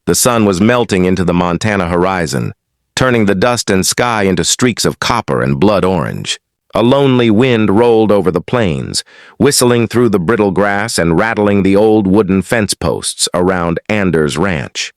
The sun was melting into the Montana horizon, turning the dust and sky into streaks of copper and blood orange. A lonely wind rolled over the plains, whistling through the brittle grass and rattling the old wooden fence posts around Anders' ranch.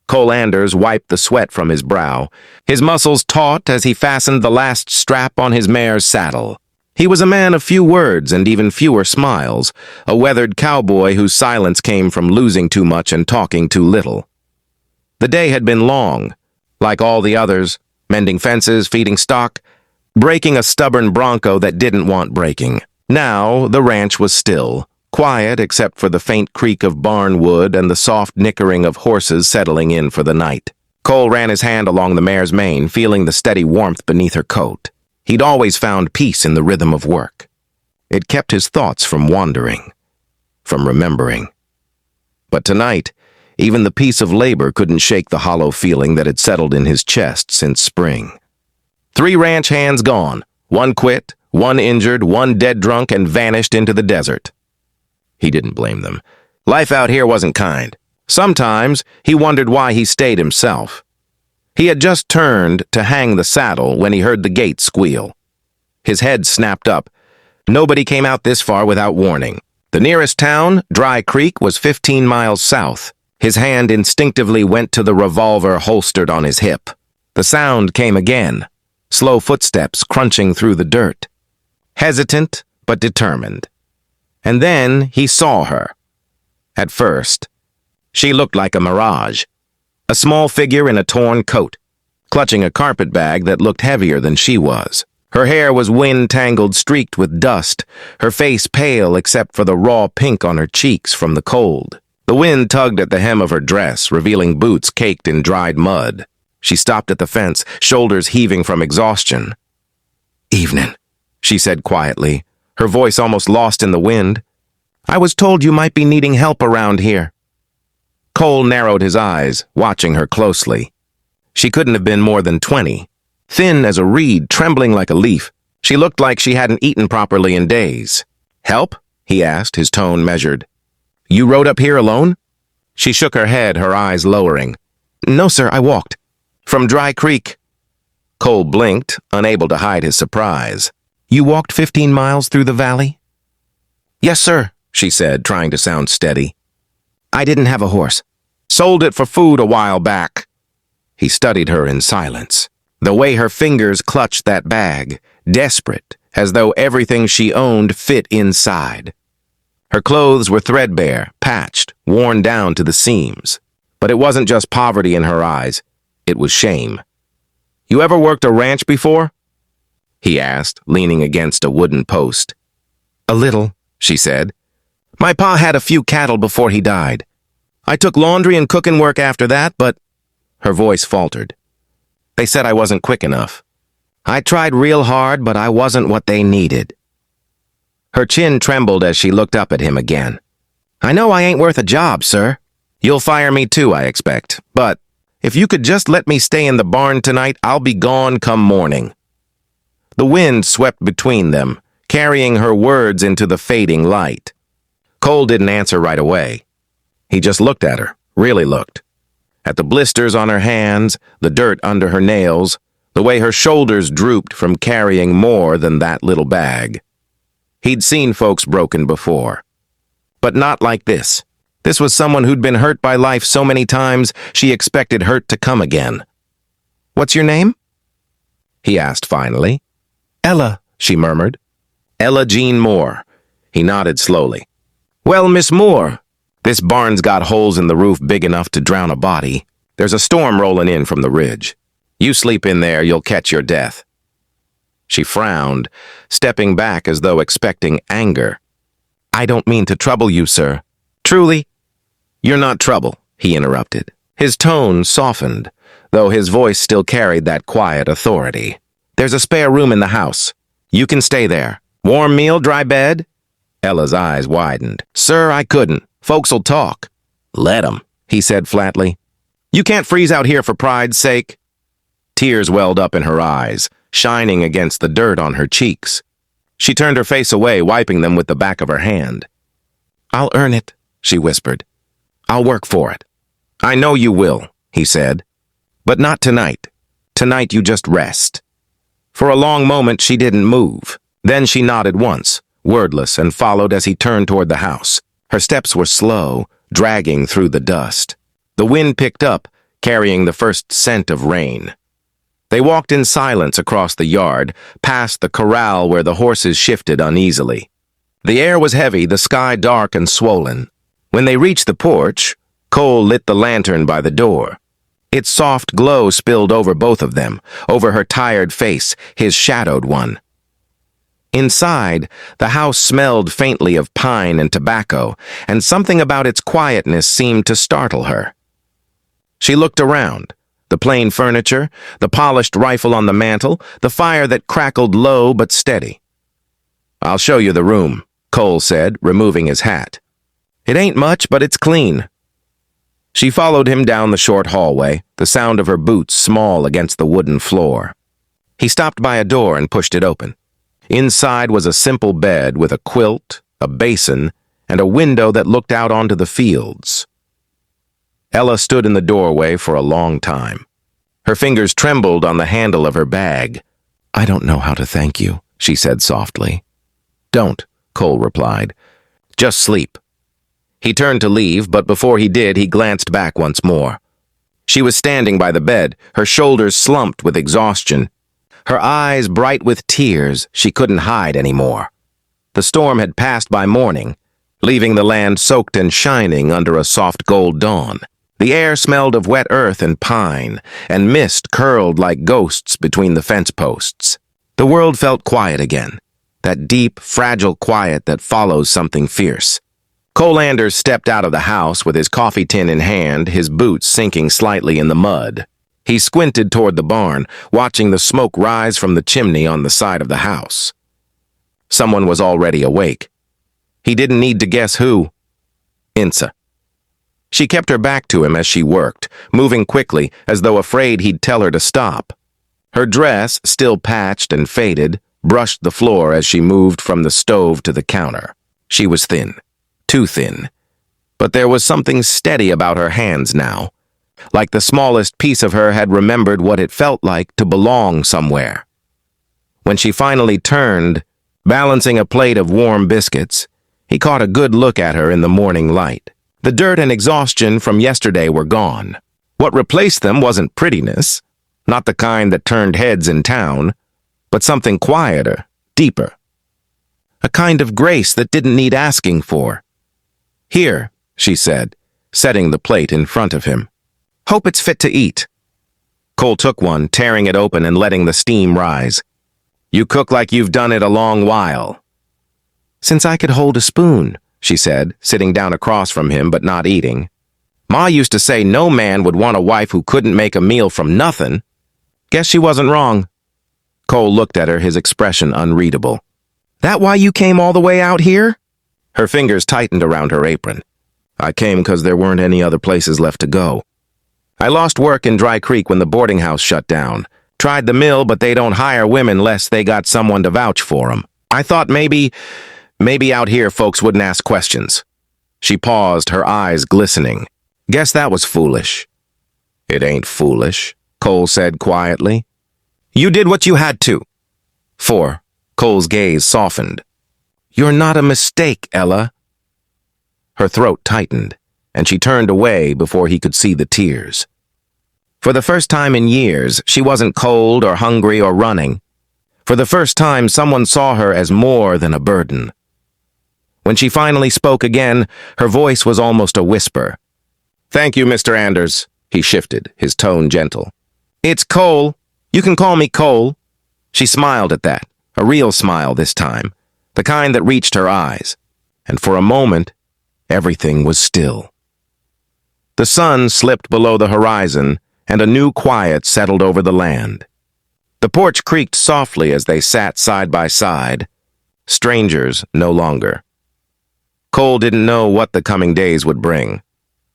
Cole Anders wiped the sweat from his brow, his muscles taut as he fastened the last strap on his mare's saddle. He was a man of few words and even fewer smiles, a weathered cowboy whose silence came from losing too much and talking too little. The day had been long, like all the others, mending fences, feeding stock, breaking a stubborn bronco that didn't want breaking. Now, the ranch was still, quiet except for the faint creak of barn wood and the soft nickering of horses settling in for the night. Cole ran his hand along the mare's mane, feeling the steady warmth beneath her coat. He'd always found peace in the rhythm of work. It kept his thoughts from wandering, from remembering. But tonight, even the peace of labor couldn't shake the hollow feeling that had settled in his chest since spring. 3 ranch hands gone, 1 quit, 1 injured, 1 dead drunk, and vanished into the desert. He didn't blame them. Life out here wasn't kind. Sometimes he wondered why he stayed himself. He had just turned to hang the saddle when he heard the gate squeal. His head snapped up. Nobody came out this far without warning. The nearest town, Dry Creek, was 15 miles south. His hand instinctively went to the revolver holstered on his hip. The sound came again. Slow footsteps crunching through the dirt. Hesitant, but determined. And then he saw her. At first, she looked like a mirage. A small figure in a torn coat, clutching a carpet bag that looked heavier than she was. Her hair was wind-tangled, streaked with dust, her face pale except for the raw pink on her cheeks from the cold. The wind tugged at the hem of her dress, revealing boots caked in dried mud. She stopped at the fence, shoulders heaving from exhaustion. "Evening," she said quietly, her voice almost lost in the wind. "I was told you might be needing help around here." Cole narrowed his eyes, watching her closely. She couldn't have been more than 20. Thin as a reed, trembling like a leaf. She looked like she hadn't eaten properly in days. "Help?" he asked, his tone measured. "You rode up here alone?" She shook her head, her eyes lowering. "No, sir, I walked. From Dry Creek." Cole blinked, unable to hide his surprise. "You walked 15 miles through the valley?" "Yes, sir," she said, trying to sound steady. "I didn't have a horse. Sold it for food a while back." He studied her in silence. The way her fingers clutched that bag, desperate, as though everything she owned fit inside. Her clothes were threadbare, patched, worn down to the seams. But it wasn't just poverty in her eyes. It was shame. "You ever worked a ranch before?" he asked, leaning against a wooden post. "A little," she said. "My pa had a few cattle before he died. I took laundry and cooking work after that, but—" Her voice faltered. "They said I wasn't quick enough. I tried real hard, but I wasn't what they needed." Her chin trembled as she looked up at him again. "I know I ain't worth a job, sir. You'll fire me too, I expect. But if you could just let me stay in the barn tonight, I'll be gone come morning." The wind swept between them, carrying her words into the fading light. Cole didn't answer right away. He just looked at her, really looked. At the blisters on her hands, the dirt under her nails, the way her shoulders drooped from carrying more than that little bag. He'd seen folks broken before. But not like this. This was someone who'd been hurt by life so many times, she expected hurt to come again. "What's your name?" he asked finally. "Ella," she murmured. "Ella Jean Moore." He nodded slowly. "Well, Miss Moore, this barn's got holes in the roof big enough to drown a body. There's a storm rolling in from the ridge. You sleep in there, you'll catch your death." She frowned, stepping back as though expecting anger. "I don't mean to trouble you, sir. Truly—" "You're not trouble," he interrupted. His tone softened, though his voice still carried that quiet authority. "There's a spare room in the house. You can stay there. Warm meal, dry bed?" Ella's eyes widened. "Sir, I couldn't. Folks'll talk." "Let 'em," he said flatly. "You can't freeze out here for pride's sake." Tears welled up in her eyes, shining against the dirt on her cheeks. She turned her face away, wiping them with the back of her hand. "I'll earn it," she whispered. "I'll work for it. "I know you will," he said. "But not tonight. Tonight you just rest." For a long moment she didn't move. Then she nodded once, wordless, and followed as he turned toward the house. Her steps were slow, dragging through the dust. The wind picked up, carrying the first scent of rain. They walked in silence across the yard, past the corral where the horses shifted uneasily. The air was heavy, the sky dark and swollen. When they reached the porch, Cole lit the lantern by the door. Its soft glow spilled over both of them, over her tired face, his shadowed one. Inside, the house smelled faintly of pine and tobacco, and something about its quietness seemed to startle her. She looked around. The plain furniture, the polished rifle on the mantel, the fire that crackled low but steady. "I'll show you the room," Cole said, removing his hat. "It ain't much, but it's clean." She followed him down the short hallway, the sound of her boots small against the wooden floor. He stopped by a door and pushed it open. Inside was a simple bed with a quilt, a basin, and a window that looked out onto the fields. Ella stood in the doorway for a long time. Her fingers trembled on the handle of her bag. "I don't know how to thank you," she said softly. "Don't," Cole replied. "Just sleep." He turned to leave, but before he did, he glanced back once more. She was standing by the bed, her shoulders slumped with exhaustion, her eyes bright with tears she couldn't hide anymore. The storm had passed by morning, leaving the land soaked and shining under a soft gold dawn. The air smelled of wet earth and pine, and mist curled like ghosts between the fence posts. The world felt quiet again, that deep, fragile quiet that follows something fierce. Cole Anders stepped out of the house with his coffee tin in hand, his boots sinking slightly in the mud. He squinted toward the barn, watching the smoke rise from the chimney on the side of the house. Someone was already awake. He didn't need to guess who. Insa. She kept her back to him as she worked, moving quickly, as though afraid he'd tell her to stop. Her dress, still patched and faded, brushed the floor as she moved from the stove to the counter. She was thin, too thin. But there was something steady about her hands now, like the smallest piece of her had remembered what it felt like to belong somewhere. When she finally turned, balancing a plate of warm biscuits, he caught a good look at her in the morning light. The dirt and exhaustion from yesterday were gone. What replaced them wasn't prettiness, not the kind that turned heads in town, but something quieter, deeper. A kind of grace that didn't need asking for. "Here," she said, setting the plate in front of him. "Hope it's fit to eat." Cole took one, tearing it open and letting the steam rise. "You cook like you've done it a long while." "Since I could hold a spoon," she said, sitting down across from him but not eating. "Ma used to say no man would want a wife who couldn't make a meal from nothing. Guess she wasn't wrong." Cole looked at her, his expression unreadable. "That why you came all the way out here?" Her fingers tightened around her apron. "I came 'cause there weren't any other places left to go. I lost work in Dry Creek when the boarding house shut down. Tried the mill, but they don't hire women less they got someone to vouch for 'em. I thought maybe out here folks wouldn't ask questions." She paused, her eyes glistening. "Guess that was foolish." "It ain't foolish," Cole said quietly. "You did what you had to." Cole's gaze softened. "You're not a mistake, Ella." Her throat tightened, and she turned away before he could see the tears. For the first time in years, she wasn't cold or hungry or running. For the first time, someone saw her as more than a burden. When she finally spoke again, her voice was almost a whisper. "Thank you, Mr. Anders," he shifted, his tone gentle. "It's Cole. You can call me Cole." She smiled at that, a real smile this time, the kind that reached her eyes. And for a moment, everything was still. The sun slipped below the horizon, and a new quiet settled over the land. The porch creaked softly as they sat side by side, strangers no longer. Cole didn't know what the coming days would bring,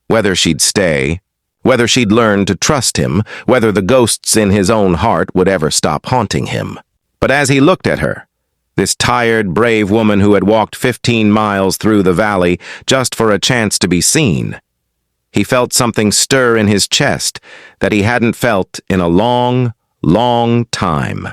whether she'd stay, whether she'd learn to trust him, whether the ghosts in his own heart would ever stop haunting him. But as he looked at her, this tired, brave woman who had walked 15 miles through the valley just for a chance to be seen, He felt something stir in his chest that he hadn't felt in a long, long time.